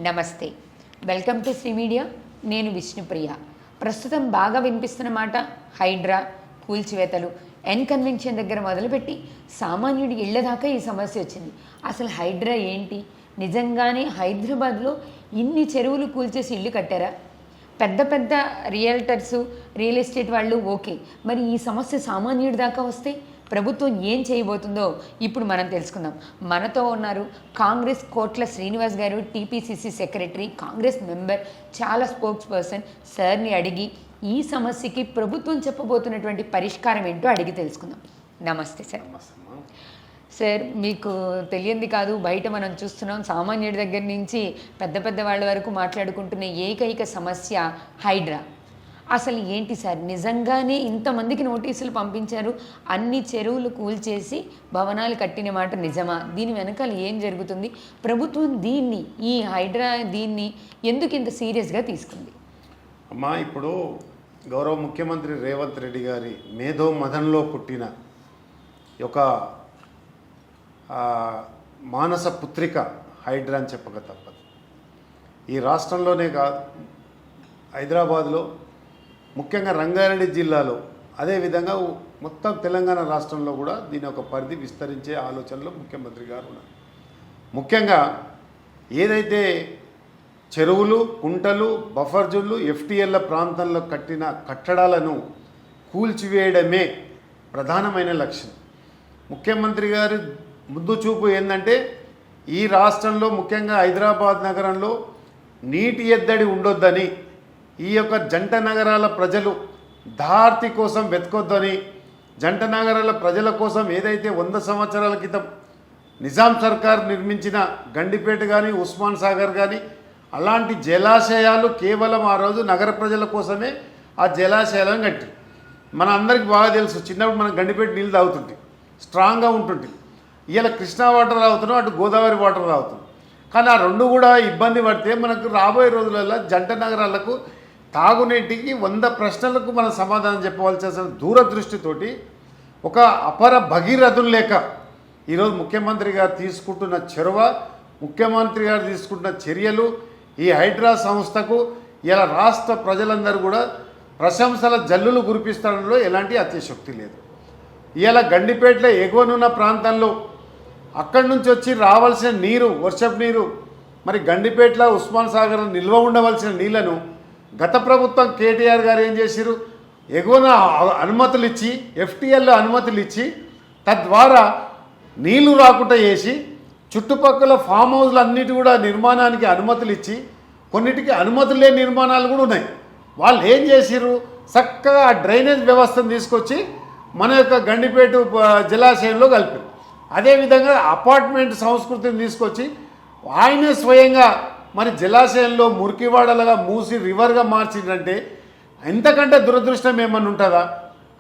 నమస్తే, welcome to Shri media. నేను విష్ణుప్రియ. ప్రస్తుతం బాగా వినిపిస్తున్న మాట హైడ్రా, కూల్చివేతలు, ఎన్ కన్వెన్షన్ దగ్గర మొదలుపెట్టి సామాన్యుడి ఇళ్ల దాకా ఈ సమస్య వచ్చింది. అసలు హైడ్రా ఏంటి? నిజంగానే హైదరాబాద్లో ఇన్ని చెరువులు కూల్చేసి ఇల్లు కట్టారా? పెద్ద పెద్ద రియల్టర్సు, రియల్ ఎస్టేట్ వాళ్ళు ఓకే, మరి ఈ సమస్య సామాన్యుడి దాకా వస్తే ప్రభుత్వం ఏం చేయబోతుందో ఇప్పుడు మనం తెలుసుకుందాం. మనతో ఉన్నారు కాంగ్రెస్ కోట్ల శ్రీనివాస్ గారు, టీపీసీసీ సెక్రటరీ, కాంగ్రెస్ మెంబర్, చాలా స్పోక్స్ పర్సన్. సార్ని అడిగి ఈ సమస్యకి ప్రభుత్వం చెప్పబోతున్నటువంటి పరిష్కారం ఏంటో అడిగి తెలుసుకుందాం. నమస్తే సార్. సార్, మీకు తెలియంది కాదు, బయట మనం చూస్తున్నాం సామాన్యుడి దగ్గర నుంచి పెద్ద పెద్ద వాళ్ళ వరకు మాట్లాడుకుంటున్న ఏకైక సమస్య హైడ్రా. అసలు ఏంటి సార్, నిజంగానే ఇంతమందికి నోటీసులు పంపించారు, అన్ని చెరువులు కూల్చేసి భవనాలు కట్టిన మాట నిజమా? దీని వెనకాల ఏం జరుగుతుంది? ప్రభుత్వం దీన్ని, ఈ హైడ్రా దీన్ని ఎందుకు ఇంత సీరియస్గా తీసుకుంది? అమ్మా, ఇప్పుడు గౌరవ ముఖ్యమంత్రి రేవంత్ రెడ్డి గారి మేధో మదన్లో పుట్టిన ఒక మానస పుత్రిక హైడ్రా అని చెప్పక తప్పదు. ఈ రాష్ట్రంలోనే కాదు, హైదరాబాద్లో, ముఖ్యంగా రంగారెడ్డి జిల్లాలో, అదేవిధంగా మొత్తం తెలంగాణ రాష్ట్రంలో కూడా దీని ఒక పరిధి విస్తరించే ఆలోచనలో ముఖ్యమంత్రి గారు ఉన్నారు. ముఖ్యంగా ఏదైతే చెరువులు, కుంటలు, బఫర్ జోన్లు, ఎఫ్టీఎల్ల ప్రాంతంలో కట్టిన కట్టడాలను కూల్చివేయడమే ప్రధానమైన లక్ష్యం. ముఖ్యమంత్రి గారి ముందు చూపు ఏంటంటే ఈ రాష్ట్రంలో, ముఖ్యంగా హైదరాబాద్ నగరంలో నీటి ఎద్దడి ఉండొద్దని, ఈ యొక్క జంట నగరాల ప్రజలు దార్తి కోసం వెతకొద్దని, జంట నగరాల ప్రజల కోసం ఏదైతే 100 సంవత్సరాల క్రితం నిజాం సర్కార్ నిర్మించిన గండిపేట కానీ, ఉస్మాన్ సాగర్ కానీ, అలాంటి జలాశయాలు కేవలం ఆ రోజు నగర ప్రజల కోసమే ఆ జలాశయాలను కట్టి, మన అందరికీ బాగా తెలుసు, చిన్నప్పుడు మనం గండిపేట నీళ్ళు తాగుతుంటాం, స్ట్రాంగ్గా ఉంటుంటుంది. ఇవాళ కృష్ణా వాటర్ తాగుతున్నాం, అటు గోదావరి వాటర్ తాగుతున్నాం. కానీ ఆ రెండు కూడా ఇబ్బంది పడితే మనకు రాబోయే రోజులలో జంట నగరాలకు తాగునీటికి 100 ప్రశ్నలకు మనం సమాధానం చెప్పవలసిన దూరదృష్టితోటి ఒక అపర భగీరథులు లేక ఈరోజు ముఖ్యమంత్రి గారు తీసుకుంటున్న చొరవ, ముఖ్యమంత్రి గారు తీసుకుంటున్న చర్యలు, ఈ హైడ్రా సంస్థకు ఇలా రాష్ట్ర ప్రజలందరూ కూడా ప్రశంసల జల్లులు కురిపిస్తడంలో ఎలాంటి అతిశక్తి లేదు. ఇలా గండిపేటలో ఎగువనున్న ప్రాంతంలో అక్కడి నుంచి వచ్చి రావాల్సిన నీరు, వర్షపు నీరు, మరి గండిపేటలో ఉస్మాన్ సాగర్ నిల్వ ఉండవలసిన నీళ్లను గత ప్రభుత్వం కేటీఆర్ గారు ఏం చేశారు? ఎగువన అనుమతులు ఇచ్చి, ఎఫ్టీఎల్లో అనుమతులు ఇచ్చి, తద్వారా నీళ్లు రాకుండా చేసి, చుట్టుపక్కల ఫామ్ హౌస్లు అన్నిటి కూడా నిర్మాణానికి అనుమతులు ఇచ్చి, కొన్నిటికి అనుమతులు లేని నిర్మాణాలు కూడా ఉన్నాయి. వాళ్ళు ఏం చేశారు? చక్కగా ఆ డ్రైనేజ్ వ్యవస్థను తీసుకొచ్చి మన యొక్క గండిపేట జలాశయంలో కలిపారు. అదేవిధంగా అపార్ట్మెంట్ సంస్కృతిని తీసుకొచ్చి ఆయనే స్వయంగా మరి జలాశయంలో మురికివాడలుగా మూసి రివర్గా మార్చిందంటే ఎంతకంటే దురదృష్టం ఏమన్నా ఉంటుందా?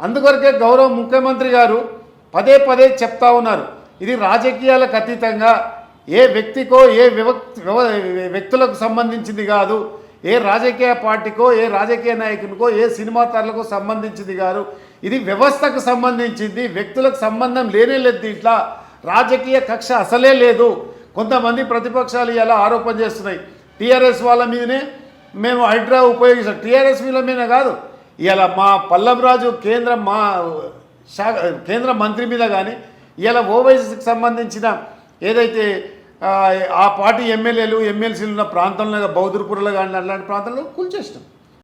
అందుకొరకే గౌరవ ముఖ్యమంత్రి గారు పదే పదే చెప్తా ఉన్నారు, ఇది రాజకీయాలకు అతీతంగా ఏ వ్యక్తికో, ఏ వ్యక్తులకు సంబంధించింది కాదు, ఏ రాజకీయ పార్టీకో, ఏ రాజకీయ నాయకునికో, ఏ సినిమా తారలకు సంబంధించింది కాదు, ఇది వ్యవస్థకు సంబంధించింది, వ్యక్తులకు సంబంధం లేనే లేదు. దీంట్లో రాజకీయ కక్ష అసలే లేదు. కొంతమంది ప్రతిపక్షాలు ఇలా ఆరోపణ చేస్తున్నాయి, టీఆర్ఎస్ వాళ్ళ మీదనే మేము హైడ్రా ఉపయోగిస్తాం. టీఆర్ఎస్ వీళ్ళ మీద కాదు, ఇలా మా పల్లవరాజు కేంద్ర మంత్రి మీద కానీ, ఇలా ఓవైసీకి సంబంధించిన ఏదైతే ఆ పార్టీ ఎమ్మెల్యేలు, ఎమ్మెల్సీలు ఉన్న ప్రాంతంలో, బౌద్ధపురంలో కానీ అట్లాంటి ప్రాంతంలో కూల్చేసినాం.